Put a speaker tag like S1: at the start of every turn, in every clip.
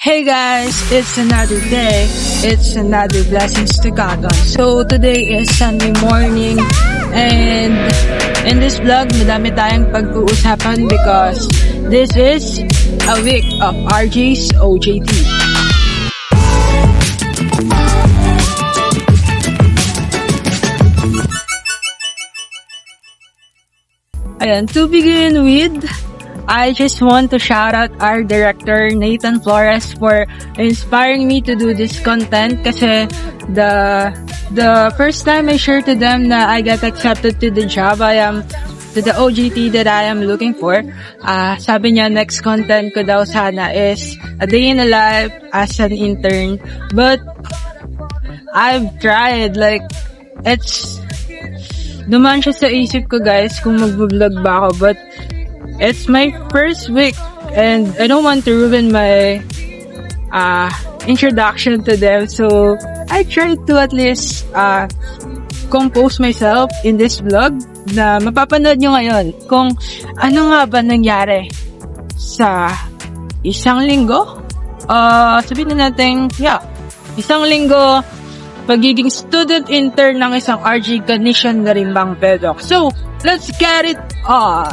S1: Hey guys, it's another day. It's another blessings to God on. So today is Sunday morning and in this vlog, madami tayong pag-uusapan because this is a week of RJ's OJT. Ayan, to begin with, I just want to shout out our director, Nathan Flores, for inspiring me to do this content kasi the first time I shared to them na I got accepted to the job to the OJT that I am looking for, sabi niya next content ko daw sana is a day in a life as an intern. But I've tried, dumaan siya sa isip ko guys kung mag-vlog ba ako, but it's my first week and I don't want to ruin my introduction to them. So I tried to at least compose myself in this vlog na mapapanood nyo ngayon kung ano nga ba nangyari sa isang linggo. Sabihin na natin, isang linggo pagiging student intern ng isang RJ Ganeshan na rin bang pedok. So, let's get it on!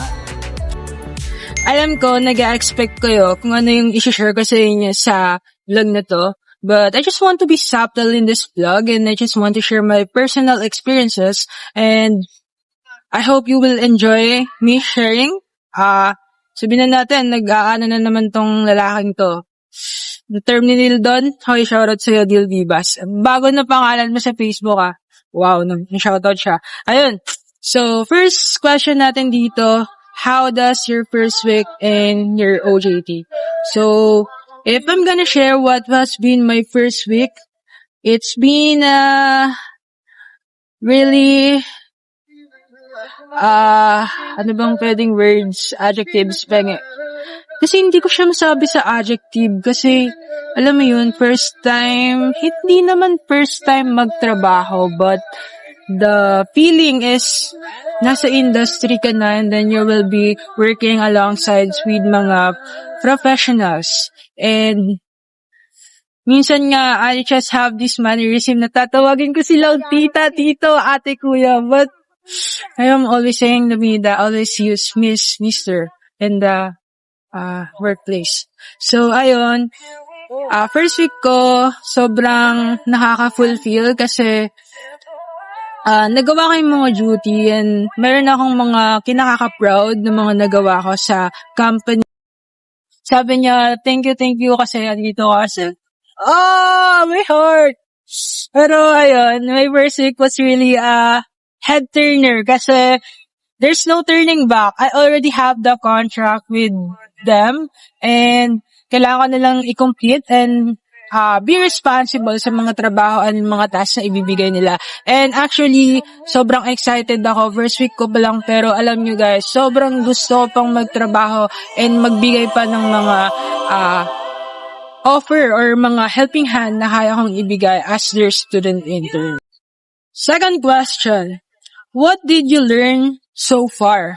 S1: Alam ko, nag-expect kayo kung ano yung isi-share ko sa inyo sa vlog na to. But I just want to be subtle in this vlog and I just want to share my personal experiences and I hope you will enjoy me sharing. Sabihin na natin, nag-aano na naman tong lalaking to. The term ni Nildon, hoy, shoutout sa'yo, Dil Vivas. Bago na pangalan mo sa Facebook, Wow, shoutout siya. Ayun. So, first question natin dito, how does your first week in your OJT? So, if I'm gonna share what has been my first week, it's been, really, ano bang pwedeng words, adjectives, penge. Kasi hindi ko siya masabi sa adjective kasi, alam mo yun, first time, hindi naman first time magtrabaho, but the feeling is, nasa industry ka na and then you will be working alongside with mga professionals. And, minsan nga, I just have this mannerism na tatawagin ko silang tita, tito, ate, kuya, but, I am always saying to me that I always use Miss, Mister, in the workplace. So, ayun, first week ko, sobrang nakaka-fulfill kasi nagawa ko yung mga duty and meron akong mga kinakaka-proud na mga nagawa ko sa company. Sabi niya, thank you kasi dito kasi, my heart! Pero, ayun, my first week was really head turner kasi there's no turning back. I already have the contract with them and kailangan ko nilang i-complete and be responsible sa mga trabaho at mga tasks na ibibigay nila. And actually, sobrang excited ako. First week ko pa lang pero alam nyo guys, sobrang gusto ko pang magtrabaho and magbigay pa ng mga offer or mga helping hand na kaya kong ibigay as their student intern. Second question, what did you learn so far?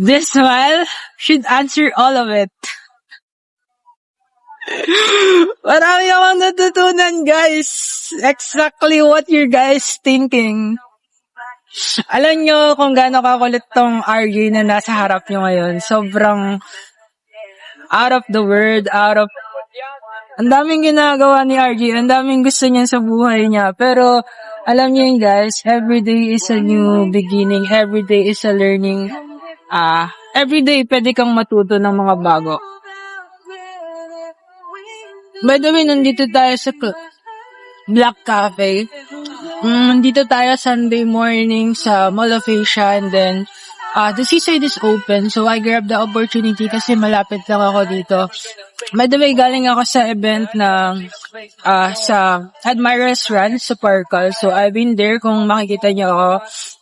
S1: This smile should answer all of it. Marami akong natutunan, guys. Exactly what you guys thinking. Alam nyo kung gaano kakulit tong RJ na nasa harap nyo ngayon. Sobrang out of the world, ang daming ginagawa ni RJ, ang daming gusto niya sa buhay niya. Pero, alam niyo yun guys, every day is a new beginning, every day is a learning. Every day, pwede kang matuto ng mga bago. By the way, nandito tayo sa Black Cafe. Nandito tayo Sunday morning sa Mall of Asia and then, the seaside is open, so I grabbed the opportunity kasi malapit lang ako dito. By the way, galing ako sa event ng sa Admire Restaurant sa Parkal. So, I've been there kung makikita niyo ako.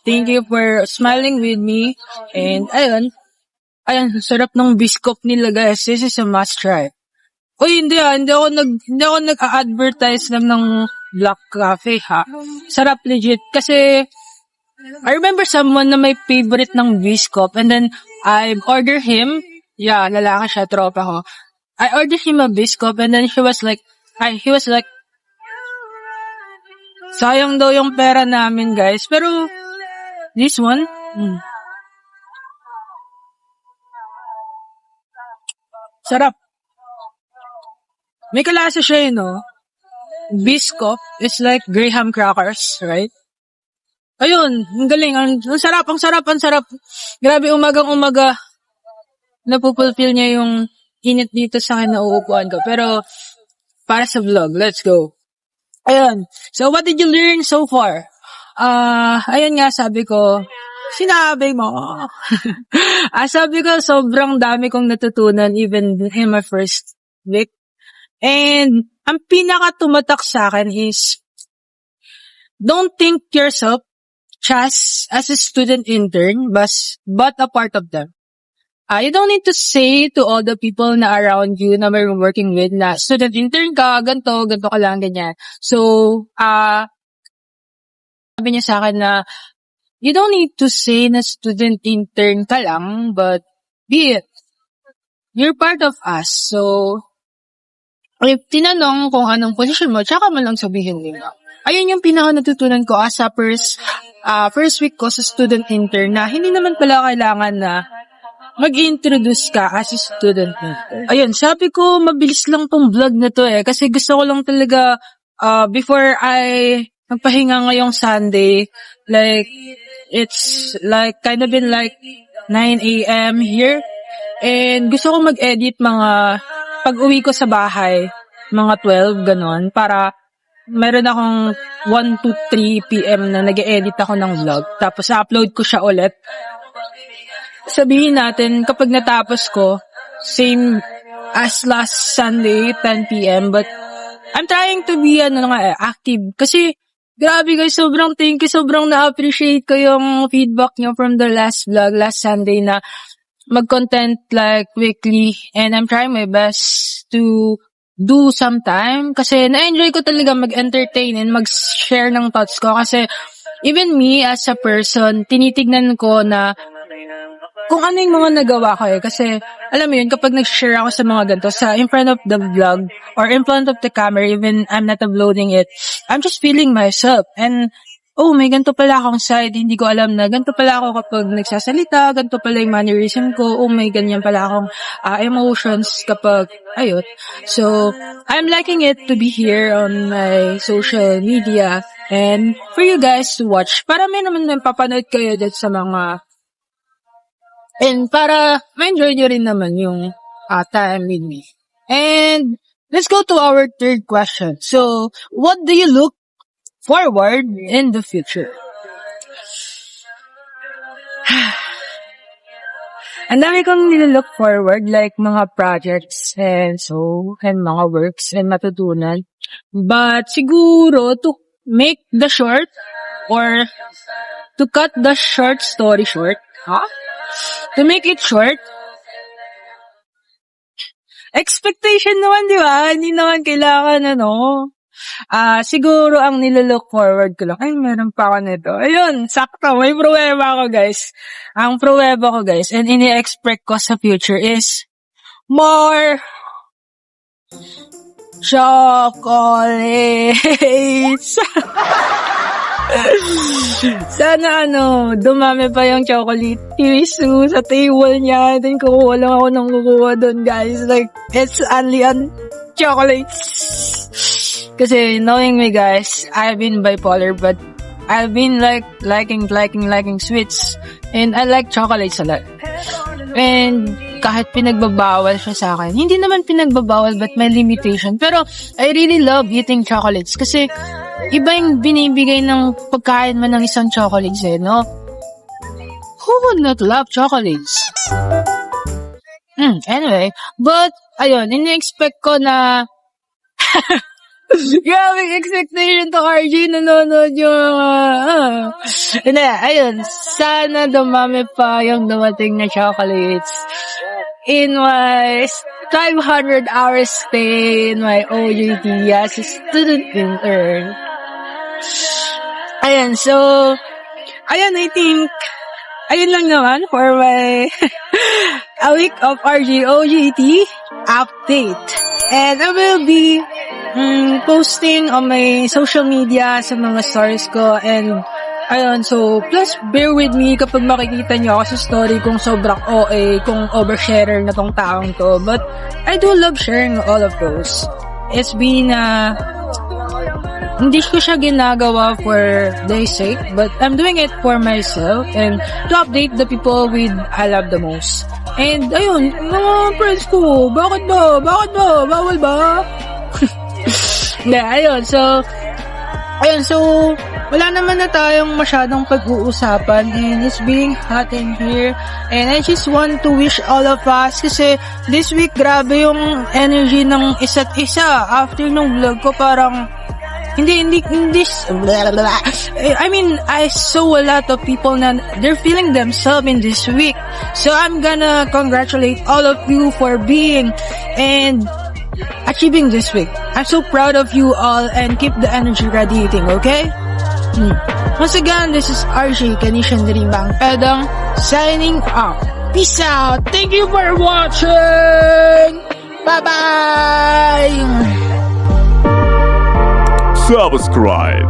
S1: Thank you for smiling with me. And, ayun, sarap ng biscuit nila guys. This is a must try. Uy, hindi ako nag-advertise lang ng Black Cafe ha. Sarap legit kasi I remember someone na may favorite ng Biscop and then I ordered him, lalaki siya, tropa ko. I ordered him a Biscop and then he was like, sayang daw yung pera namin, guys. Pero, this one, sarap. May kalasa siya no? Biscop is like graham crackers, right? Ayun, ang galing. Ang sarap. Grabe, umagang-umaga, napupulfill niya yung init dito sa akin na uupuan ko. Pero, para sa vlog, let's go. Ayun. So, what did you learn so far? Ayun nga, sabi ko, sinabi mo. Sabi ko, sobrang dami kong natutunan even in my first week. And, ang pinaka tumatak sa akin is, don't think yourself just as a student intern, but a part of them. You don't need to say to all the people na around you na may working with na student intern ka, ganto ka lang, ganyan. So, sabi niya sa akin na, you don't need to say na student intern ka lang, but be it. You're part of us. So, if tinanong kung anong position mo, tsaka mo lang sabihin nila. Ayun yung pinaka natutunan ko as a first week ko sa student intern na hindi naman pala kailangan na mag-introduce ka as a student intern. Ayun, sabi ko mabilis lang tong vlog na to kasi gusto ko lang talaga before I magpahinga ngayong Sunday, like it's like kind of been like 9 a.m. here and gusto ko mag-edit mga pag-uwi ko sa bahay, mga 12 ganon, para meron akong 1 to 3 p.m. na nag-edit ako ng vlog. Tapos, upload ko siya ulit. Sabihin natin, kapag natapos ko, same as last Sunday, 10 p.m. But, I'm trying to be, active. Kasi, grabe guys, sobrang thank you, sobrang na-appreciate ko yung feedback nyo from the last vlog, last Sunday na mag-content like weekly. And I'm trying my best to do sometime kasi na-enjoy ko talaga mag-entertain and mag-share ng thoughts ko kasi even me as a person, tinitignan ko na kung ano yung mga nagawa ko kasi alam mo yun, kapag nag-share ako sa mga ganito, in front of the vlog or in front of the camera, even I'm not uploading it, I'm just feeling myself and may ganito pala akong side, hindi ko alam na ganito pala ako kapag nagsasalita, ganito pala yung mannerism ko, may ganyan pala akong emotions kapag ayot. So, I'm liking it to be here on my social media and for you guys to watch. Para may naman papanood kayo dyan sa mga and para ma-enjoy nyo rin naman yung time with me. And let's go to our third question. So, what do you look forward in the future? Ang dami kong nilook forward, like mga projects and mga works and matutunan. But siguro to make the short or to cut the short story short, to make it short, expectation naman, di ba? Hindi naman kailangan siguro ang nilolook forward ko lang, meron pa ako nito. Ayun, sakto, may pruweba ko guys. Ang pruweba ko guys, and ini-expect ko sa future is more chocolates. Sana dumami pa yung chocolate tissue sa table niya. Then kukuha lang ako ng kukuha doon guys. Like, it's only on chocolates. Kasi knowing me guys, I've been bipolar but I've been like liking sweets and I like chocolates a lot. And kahit pinagbabawal siya sa akin, hindi naman pinagbabawal but may limitation. Pero I really love eating chocolates kasi iba yung binibigay ng pagkain mo ng isang chocolates no? Who would not love chocolates? Anyway, but ayun, ini-expect ko na grabe expectation to RJ nanonood yung ayun, sana dumami pa yung dumating na chocolates in my 500 hours stay in my OJT as a student intern. Ayan, so ayun, I think, ayun lang naman for my a week of RGOGT update. And I will be posting on my social media sa mga stories ko. And ayun, so plus bear with me kapag makikita niyo ako sa story kung sobrang OA, kung oversharer na tong taong to. But I do love sharing all of those. It's been hindi ko siya ginagawa for their sake, but I'm doing it for myself and to update the people with I love the most. And ayun, mga friends ko, bakit ba? Bawal ba? Ayun, so wala naman na tayong masyadong pag-uusapan and it's being hot in here and I just want to wish all of us kasi this week grabe yung energy ng isa't isa. After nung vlog ko parang hindi blah, blah, blah. I mean, I saw a lot of people na they're feeling themselves in this week. So I'm gonna congratulate all of you for being and achieving this week. I'm so proud of you all and keep the energy radiating, okay? Once again, this is RJ Kanishan Dirimbang Pedang signing off. Peace out. Thank you for watching. Bye-bye.
S2: Subscribe.